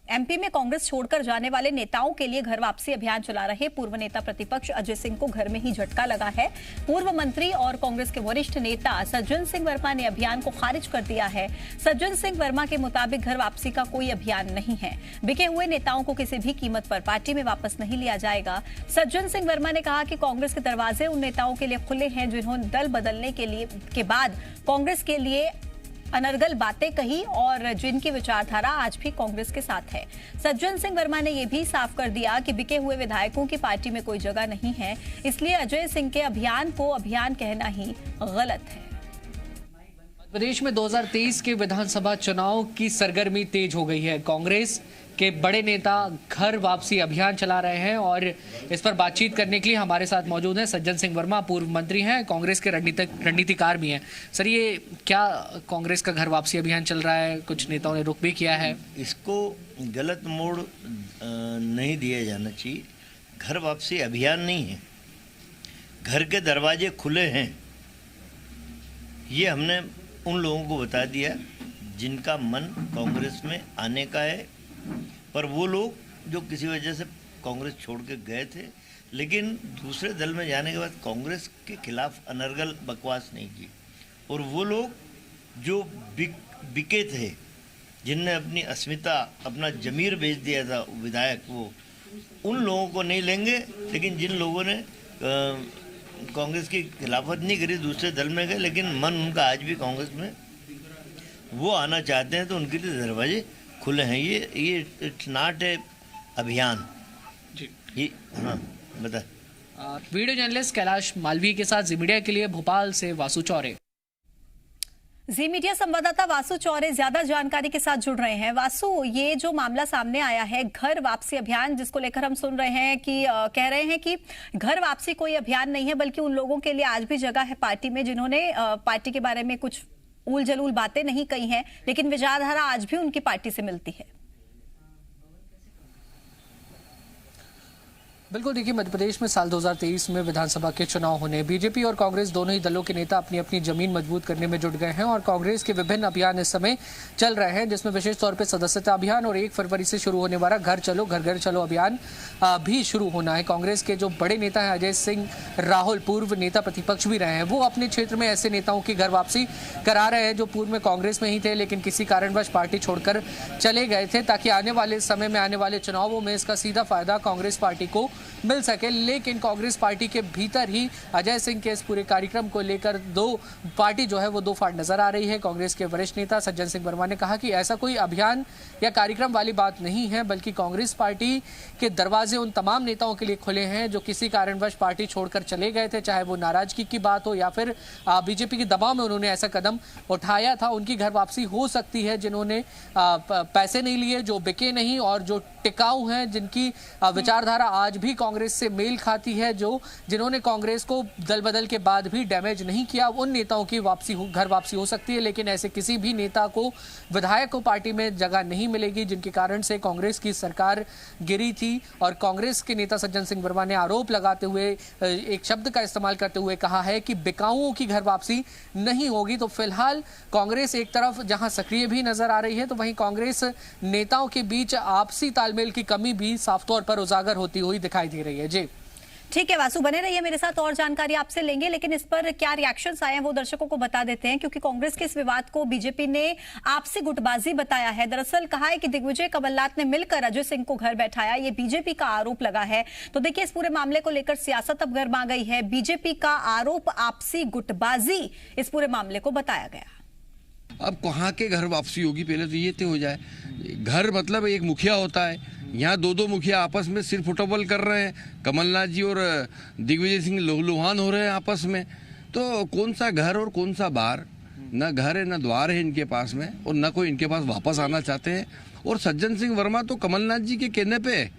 MP में कांग्रेस छोड़कर जाने वाले नेताओं के लिए घर वापसी अभियान चला रहे पूर्व नेता प्रतिपक्ष अजय सिंह को घर में ही झटका लगा है। पूर्व मंत्री और कांग्रेस के वरिष्ठ नेता सज्जन सिंह वर्मा ने अभियान को खारिज कर दिया है। सज्जन सिंह वर्मा के मुताबिक घर वापसी का कोई अभियान नहीं है। बिके हुए नेताओं को किसी भी कीमत पर पार्टी में वापस नहीं लिया जाएगा। सज्जन सिंह वर्मा ने कहा कि कांग्रेस के दरवाजे उन नेताओं के लिए खुले हैं जिन्होंने दल बदलने के बाद कांग्रेस के लिए अनर्गल बातें कही और जिनकी विचारधारा आज भी कांग्रेस के साथ है। सज्जन सिंह वर्मा ने यह भी साफ कर दिया कि बिके हुए विधायकों की पार्टी में कोई जगह नहीं है, इसलिए अजय सिंह के अभियान को अभियान कहना ही गलत है। प्रदेश में 2023 के विधानसभा चुनाव की सरगर्मी तेज हो गई है। कांग्रेस के बड़े नेता घर वापसी अभियान चला रहे हैं और इस पर बातचीत करने के लिए हमारे साथ मौजूद हैं सज्जन सिंह वर्मा, पूर्व मंत्री हैं, कांग्रेस के रणनीतिकार भी हैं। सर, ये क्या कांग्रेस का घर वापसी अभियान चल रहा है? कुछ नेताओं ने रुख भी किया है। इसको गलत मोड़ नहीं दिया जाना चाहिए। घर वापसी अभियान नहीं है, घर के दरवाजे खुले हैं। ये हमने उन लोगों को बता दिया जिनका मन कांग्रेस में आने का है, पर वो लोग जो किसी वजह से कांग्रेस छोड़ के गए थे, लेकिन दूसरे दल में जाने के बाद कांग्रेस के खिलाफ अनर्गल बकवास नहीं की, और वो लोग जो बिके थे, जिनने अपनी अस्मिता, अपना जमीर बेच दिया था विधायक, वो उन लोगों को नहीं लेंगे। लेकिन जिन लोगों ने कांग्रेस की खिलाफत नहीं करी, दूसरे दल में गए, लेकिन मन उनका आज भी कांग्रेस में, वो आना चाहते हैं, तो उनके लिए दरवाजे खुले हैं। ये इट्स नॉट ए अभियान जी। ये हाँ बता। वीडियो जर्नलिस्ट कैलाश मालवीय के साथ जी मीडिया के लिए भोपाल से वासु चौरे। जी मीडिया संवाददाता वासु चौरे ज्यादा जानकारी के साथ जुड़ रहे हैं। वासु, ये जो मामला सामने आया है घर वापसी अभियान, जिसको लेकर हम सुन रहे हैं कि कह रहे हैं कि घर वापसी कोई अभियान नहीं है, बल्कि उन लोगों के लिए आज भी जगह है पार्टी में जिन्होंने पार्टी के बारे में कुछ उल जलूल बातें नहीं कही हैं, लेकिन विचारधारा आज भी उनकी पार्टी से मिलती है। बिल्कुल, देखिए, मध्य प्रदेश में साल 2023 में विधानसभा के चुनाव होने, बीजेपी और कांग्रेस दोनों ही दलों के नेता अपनी अपनी जमीन मजबूत करने में जुट गए हैं और कांग्रेस के विभिन्न अभियान इस समय चल रहे हैं, जिसमें विशेष तौर पे सदस्यता अभियान और 1 फरवरी से शुरू होने वाला घर घर चलो अभियान भी शुरू होना है। कांग्रेस के जो बड़े नेता हैं अजय सिंह राहुल, पूर्व नेता प्रतिपक्ष भी रहे हैं, वो अपने क्षेत्र में ऐसे नेताओं की घर वापसी करा रहे हैं जो पूर्व में कांग्रेस में ही थे, लेकिन किसी कारणवश पार्टी छोड़कर चले गए थे, ताकि आने वाले समय में आने वाले चुनावों में इसका सीधा फायदा कांग्रेस पार्टी को मिल सके। लेकिन कांग्रेस पार्टी के भीतर ही अजय सिंह के इस पूरे कार्यक्रम को लेकर पार्टी जो है वो दो फाड़ नजर आ रही है। कांग्रेस के वरिष्ठ नेता सज्जन सिंह वर्मा ने कहा कि ऐसा कोई अभियान या कार्यक्रम वाली बात नहीं है, बल्कि कांग्रेस पार्टी के दरवाजे उन तमाम नेताओं के लिए खुले हैं जो किसी कारणवश पार्टी छोड़कर चले गए थे, चाहे वो नाराजगी की बात हो या फिर बीजेपी के दबाव में उन्होंने ऐसा कदम उठाया था। उनकी घर वापसी हो सकती है जिन्होंने पैसे नहीं लिए, जो बिके नहीं और जो टिकाऊ हैं, जिनकी विचारधारा आज भी कांग्रेस से मेल खाती है, जिन्होंने कांग्रेस को दल बदल के बाद भी डैमेज नहीं किया, उन नेताओं की घर वापसी हो सकती है। लेकिन ऐसे किसी भी नेता को, विधायक को पार्टी में जगह नहीं मिलेगी जिनके कारण से कांग्रेस की सरकार गिरी थी। और कांग्रेस के नेता सज्जन सिंह वर्मा ने आरोप लगाते हुए एक शब्द का इस्तेमाल करते हुए कहा है कि बिकाऊओं की घर वापसी नहीं होगी। तो फिलहाल कांग्रेस एक तरफ जहां सक्रिय भी नजर आ रही है, तो वहीं कांग्रेस नेताओं के बीच आपसी तालमेल की कमी भी साफ तौर पर उजागर होती हुई दिखाई दे रही है। जी ठीक है वासु, बने रहिए मेरे साथ, और जानकारी आपसे लेंगे, लेकिन इस पर क्या रिएक्शंस आए हैं वो दर्शकों को बता देते हैं, क्योंकि कांग्रेस के इस विवाद को बीजेपी ने आपसी गुटबाजी बताया है। दरअसल कहा है कि दिग्विजय कमलनाथ ने मिलकर अजय सिंह को घर बैठाया, ये बीजेपी का आरोप लगा है। तो देखिए, इस पूरे मामले को लेकर सियासत अब गर्मा गई है। बीजेपी का आरोप आपसी गुटबाजी इस पूरे मामले को बताया गया। अब कहाँ के घर वापसी होगी, पहले तो ये तय हो जाए। घर मतलब एक मुखिया होता है, यहाँ दो मुखिया आपस में सिर फुटबॉल कर रहे हैं, कमलनाथ जी और दिग्विजय सिंह लोहान हो रहे हैं आपस में। तो कौन सा घर और कौन सा बार, न घर है न द्वार है इनके पास में, और न कोई इनके पास वापस आना चाहते हैं। और सज्जन सिंह वर्मा तो कमलनाथ जी के कहने पे,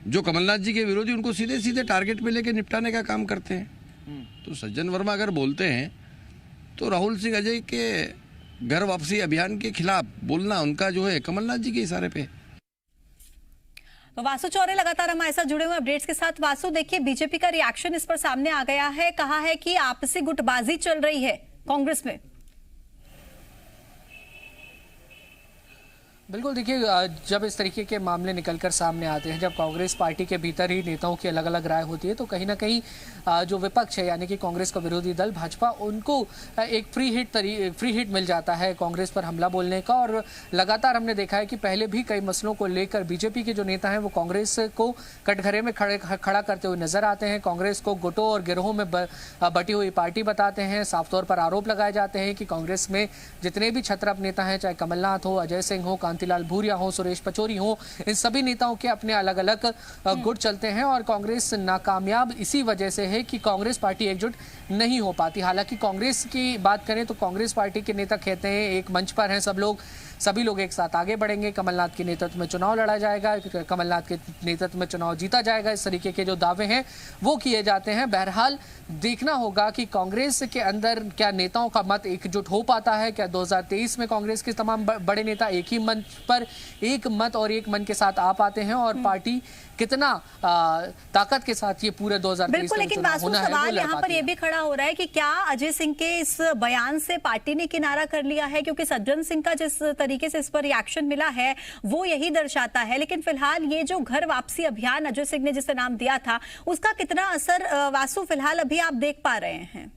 जो कमलनाथ जी के विरोधी, उनको सीधे सीधे टारगेट पे लेके निपटाने का काम करते हैं। तो सज्जन वर्मा अगर बोलते हैं तो राहुल सिंह अजय के घर वापसी अभियान के खिलाफ बोलना उनका जो है कमलनाथ जी के इशारे पे। तो वासु चौरे लगातार हमारे साथ जुड़े हुए अपडेट्स के साथ। वासु, देखिए, बीजेपी का रिएक्शन इस पर सामने आ गया है, कहा है कि आपसी गुटबाजी चल रही है कांग्रेस में। बिल्कुल, देखिए जब इस तरीके के मामले निकलकर सामने आते हैं, जब कांग्रेस पार्टी के भीतर ही नेताओं की अलग अलग राय होती है, तो कहीं ना कहीं जो विपक्ष है यानी कि कांग्रेस का विरोधी दल भाजपा, उनको एक फ्री हिट मिल जाता है कांग्रेस पर हमला बोलने का। और लगातार हमने देखा है कि पहले भी कई मसलों को लेकर बीजेपी के जो नेता हैं वो कांग्रेस को कटघरे में खड़ा करते हुए नजर आते हैं, कांग्रेस को गुटों और गिरोहों में बटी हुई पार्टी बताते हैं। साफ तौर पर आरोप लगाए जाते हैं कि कांग्रेस में जितने भी छत्रप नेता हैं, चाहे कमलनाथ हो, अजय सिंह हो, कांतिलाल भूरिया हो, सुरेश पचौरी हो, इन सभी नेताओं के अपने अलग अलग गुट चलते हैं और कांग्रेस नाकामयाब इसी वजह से है कि कांग्रेस पार्टी एकजुट नहीं हो पाती। हालांकि कांग्रेस की बात करें तो कांग्रेस पार्टी के नेता कहते हैं एक मंच पर हैं सभी लोग एक साथ आगे बढ़ेंगे, कमलनाथ के नेतृत्व में चुनाव लड़ा जाएगा, कमलनाथ के नेतृत्व में चुनाव जीता जाएगा, इस तरीके के जो दावे हैं वो किए जाते हैं। बहरहाल देखना होगा कि कांग्रेस के अंदर क्या नेताओं का मत एकजुट हो पाता है, क्या 2023 में कांग्रेस के तमाम बड़े नेता एक ही मंच पर एक मत और एक मन के साथ आ पाते हैं और पार्टी कितना ताकत के साथ ये पूरे 2023 बिल्कुल। लेकिन वासु, सवाल यहाँ पर यह भी खड़ा हो रहा है कि क्या अजय सिंह के इस बयान से पार्टी ने किनारा कर लिया है, क्योंकि सज्जन सिंह का जिस तरीके से इस पर रिएक्शन मिला है वो यही दर्शाता है। लेकिन फिलहाल ये जो घर वापसी अभियान अजय सिंह ने जिसे नाम दिया था, उसका कितना असर वासु फिलहाल अभी आप देख पा रहे हैं?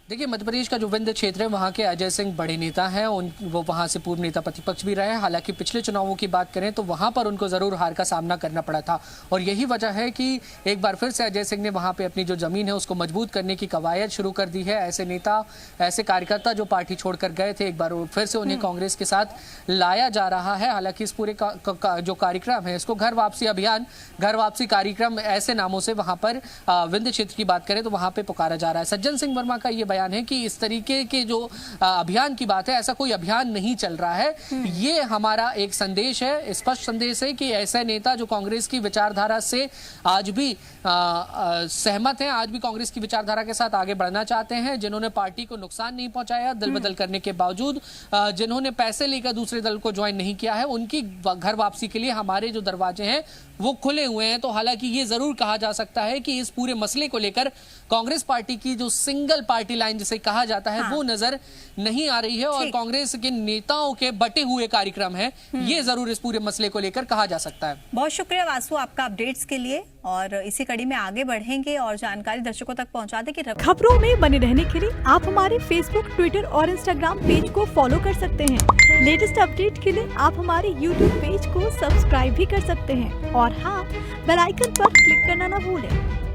देखिए, मध्य प्रदेश का जो विंध्य क्षेत्र है वहाँ के अजय सिंह बड़े नेता हैं, वो वहाँ से पूर्व नेता प्रतिपक्ष भी रहे हैं। हालांकि पिछले चुनावों की बात करें तो वहाँ पर उनको जरूर हार का सामना करना पड़ा था और यही वजह है कि एक बार फिर से अजय सिंह ने वहाँ पे अपनी जो जमीन है उसको मजबूत करने की कवायद शुरू कर दी है। ऐसे नेता, ऐसे कार्यकर्ता जो पार्टी छोड़कर गए थे, एक बार फिर से उन्हें कांग्रेस के साथ लाया जा रहा है। हालांकि इस पूरे जो कार्यक्रम है इसको घर वापसी अभियान, घर वापसी कार्यक्रम ऐसे नामों से वहाँ पर विंध्य क्षेत्र की बात करें तो वहाँ पे पुकारा जा रहा है। सज्जन सिंह वर्मा का ये बयान है कि इस तरीके के जो अभियान की बात है, ऐसा कोई अभियान नहीं चल रहा है। ये हमारा एक संदेश है, स्पष्ट संदेश है कि ऐसे नेता जो कांग्रेस की विचारधारा से आज भी सहमत हैं, आज भी कांग्रेस की विचारधारा के साथ आगे बढ़ना चाहते हैं, जिन्होंने पार्टी को नुकसान नहीं पहुंचाया दल बदल करने के बावजूद, जिन्होंने पैसे लेकर दूसरे दल को ज्वाइन नहीं किया है, उनकी घर वापसी के लिए हमारे जो दरवाजे हैं वो खुले हुए हैं। तो हालांकि ये जरूर कहा जा सकता है कि इस पूरे मसले को लेकर कांग्रेस पार्टी की जो सिंगल पार्टी लाइन जिसे कहा जाता है वो नजर नहीं आ रही है और कांग्रेस के नेताओं के बटे हुए कार्यक्रम है, ये जरूर इस पूरे मसले को लेकर कहा जा सकता है। बहुत शुक्रिया वासु आपका अपडेट्स के लिए और इसी कड़ी में आगे बढ़ेंगे और जानकारी दर्शकों तक पहुंचा दें कि खबरों में बने रहने के लिए आप हमारे फेसबुक, ट्विटर और इंस्टाग्राम पेज को फॉलो कर सकते हैं। लेटेस्ट अपडेट के लिए आप हमारे यूट्यूब पेज को सब्सक्राइब भी कर सकते हैं और हाँ, बेल आइकन पर क्लिक करना ना भूलें।